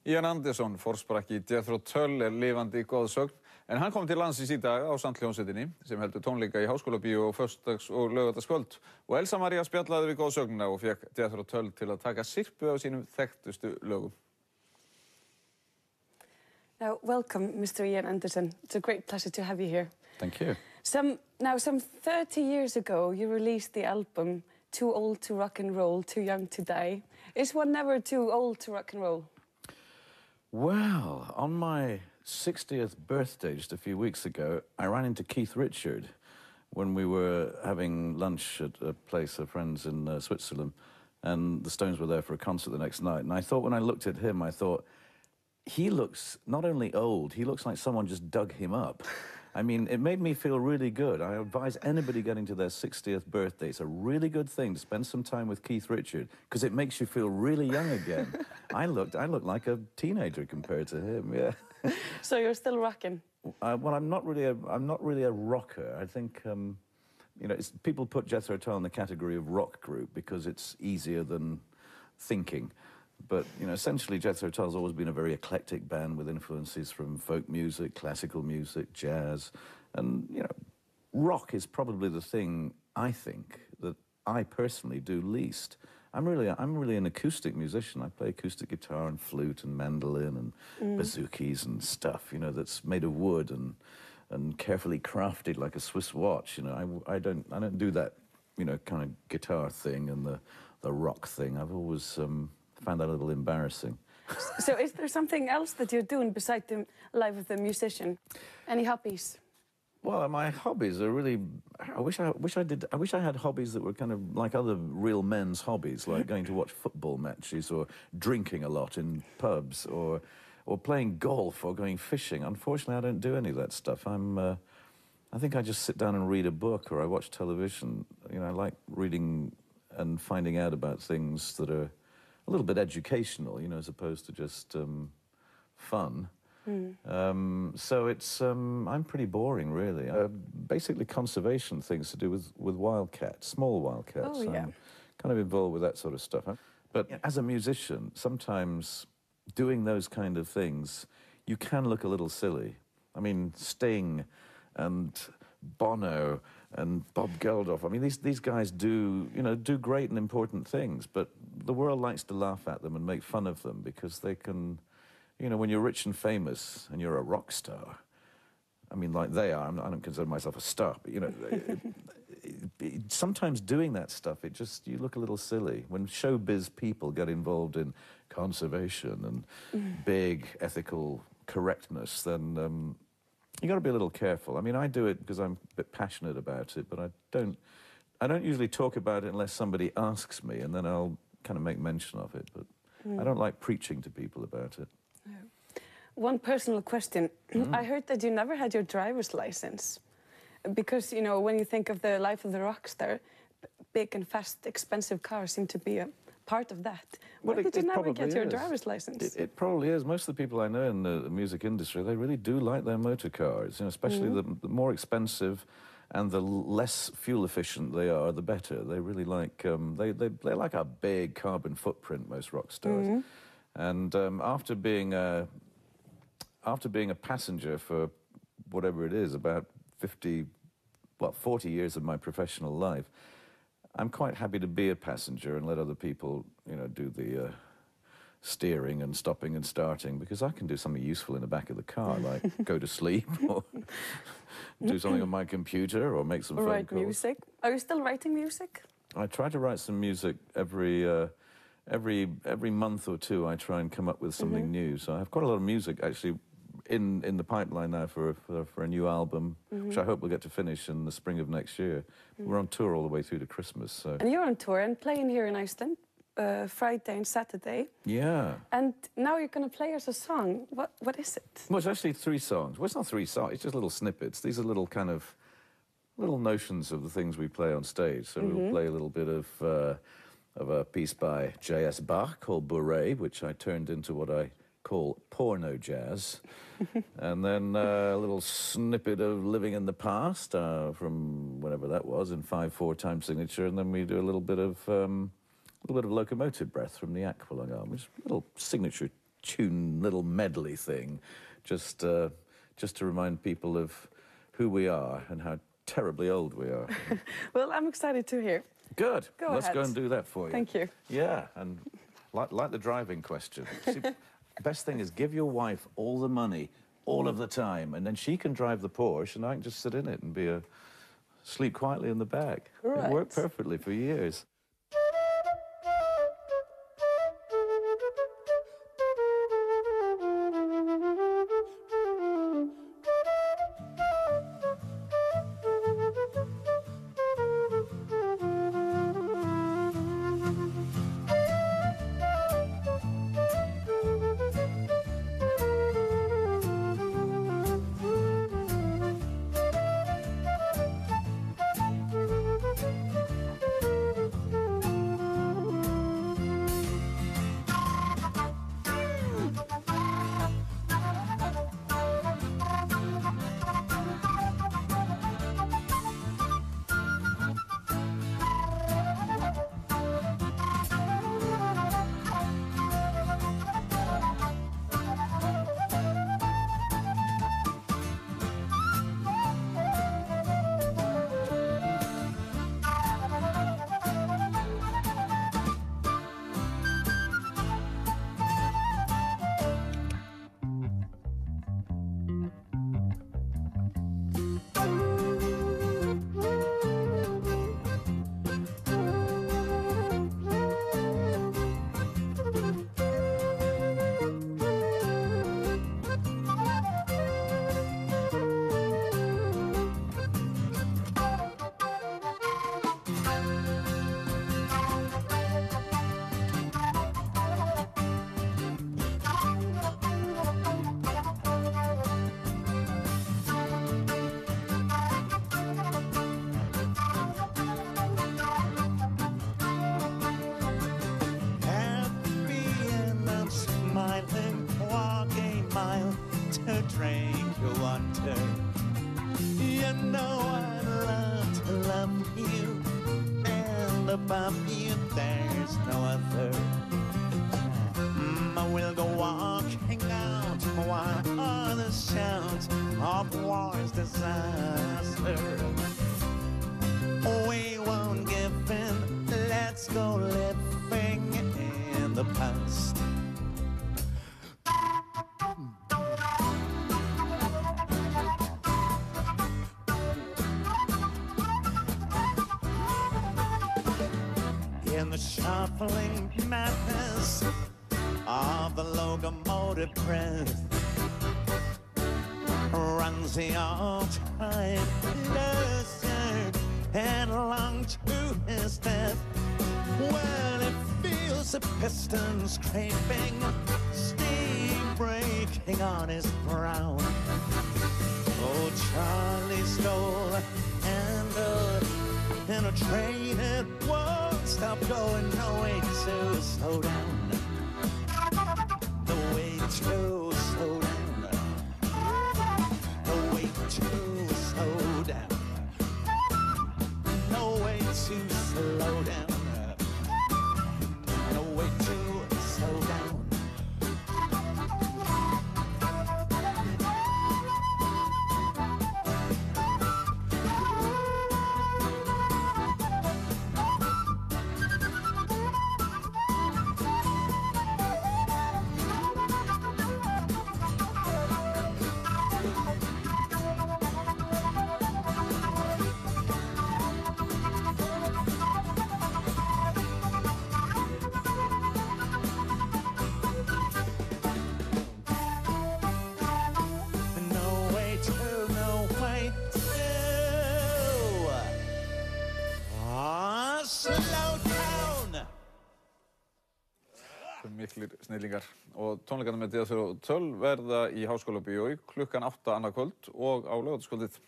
Ian Anderson, forsprakki Jethro Tull, lifandi goðsögn, en hann kom til landsins í dag á hljómsveitinni sem heldur tónleika í Háskólabíó á föstudags- og laugardagskvöld. Og Elsa María spjallaði við goðsögnina og fékk Jethro Tull til að taka syrpu af sínum þekktustu lögum. Now, welcome, Mr. Ian Anderson. It's a great pleasure to have you here. Thank you. Some 30 years ago, you released the album Too Old to Rock and Roll, Too Young to Die. Is one never too old to rock and roll? Well, on my 60th birthday just a few weeks ago, I ran into Keith Richard when we were having lunch at a place of friends in Switzerland, and the Stones were there for a concert the next night. And I thought, when I looked at him, I thought, he looks not only old, he looks like someone just dug him up. I mean, it made me feel really good. I advise anybody getting to their 60th birthday, it's a really good thing to spend some time with Keith Richard, because it makes you feel really young again. I looked like a teenager compared to him, yeah. So you're still rocking? Well, I'm not really a rocker. I think, you know, people put Jethro Tull in the category of rock group because it's easier than thinking. But, you know, essentially Jethro Tull's always been a very eclectic band with influences from folk music, classical music, jazz. And, you know, rock is probably the thing, I think, that I personally do least. I'm really an acoustic musician. I play acoustic guitar and flute and mandolin and bazookas and stuff, you know, that's made of wood and carefully crafted like a Swiss watch. You know, I don't do that, you know, kind of guitar thing and the rock thing. I've always found that a little embarrassing. So is there something else that you're doing besides the life of the musician? Any hobbies? Well, my hobbies are really, I wish I had hobbies that were kind of like other real men's hobbies, like going to watch football matches or drinking a lot in pubs or playing golf or going fishing. Unfortunately, I don't do any of that stuff. I think I just sit down and read a book or I watch television. You know, I like reading and finding out about things that are a little bit educational, you know, as opposed to just fun. So it's, I'm pretty boring, really. Basically conservation things to do with wildcats, small wildcats. Oh, yeah. I'm kind of involved with that sort of stuff. But as a musician, sometimes doing those kind of things, you can look a little silly. I mean, Sting and Bono and Bob Geldof, I mean, these guys do great and important things, but the world likes to laugh at them and make fun of them because they can, you know, when you're rich and famous and you're a rock star, I mean, like they are, I don't consider myself a star, but, you know, sometimes doing that stuff, you look a little silly. When showbiz people get involved in conservation and big ethical correctness, then you got to be a little careful. I mean, I do it because I'm a bit passionate about it, but I don't usually talk about it unless somebody asks me, and then I'll kind of make mention of it, but I don't like preaching to people about it. No. One personal question. I heard that you never had your driver's license because, you know, when you think of the life of the rock star, big and fast, expensive cars seem to be a part of that. Why did you never get your driver's license? It probably is. Most of the people I know in the music industry, they really do like their motor cars, you know, especially the more expensive and the less fuel efficient they are, the better. They really like, they like a big carbon footprint, most rock stars. And after being a passenger for whatever it is, about 40 years of my professional life, I'm quite happy to be a passenger and let other people, you know, do the steering and stopping and starting, because I can do something useful in the back of the car, like go to sleep or do something on my computer or make some phone calls. Write music. Are you still writing music? I try to write some music every month or two. I try and come up with something new. So I've quite a lot of music actually in the pipeline now for a new album, which I hope we'll get to finish in the spring of next year. We're on tour all the way through to Christmas. So. And you're on tour and playing here in Iceland Friday and Saturday. Yeah. And now you're going to play us a song. What is it? Well, it's actually 3 songs. Well, it's not 3 songs. It's just little snippets. These are little kind of little notions of the things we play on stage. So we'll play a little bit of a piece by J.S. Bach called Bourrée, which I turned into what I call porno jazz. And then a little snippet of Living in the Past from whenever that was in 5/4 time signature. And then we do a little bit of Locomotive Breath from the Aqualung album, which is a little signature tune little medley thing, just to remind people of who we are and how terribly old we are. Well, I'm excited to hear. Good. Go Let's ahead. go and do that for you. Thank you. Yeah, and like the driving question. See, best thing is give your wife all the money all of the time, and then she can drive the Porsche, and I can just sit in it and sleep quietly in the back. Right. It worked perfectly for years. Drink your water. You know I'd love to love you, and above you there's no other. I will go walking out while others shout of war's disaster. We won't give in, let's go living in the past. In the shuffling madness of the locomotive breath runs the all-time desert headlong to his death. Well, it feels the piston scraping, steam breaking on his brow. Oh, Charlie stole and in a train it won't stop going, no way to slow down, no way to slow down, no way to slow down, no way to slow down, no way to slow down. Miklir snillingar. Og tónleikarnir með Jethro Tull verða í Háskólabíói klukkan 8 annað kvöld og á laugardagskvöldið.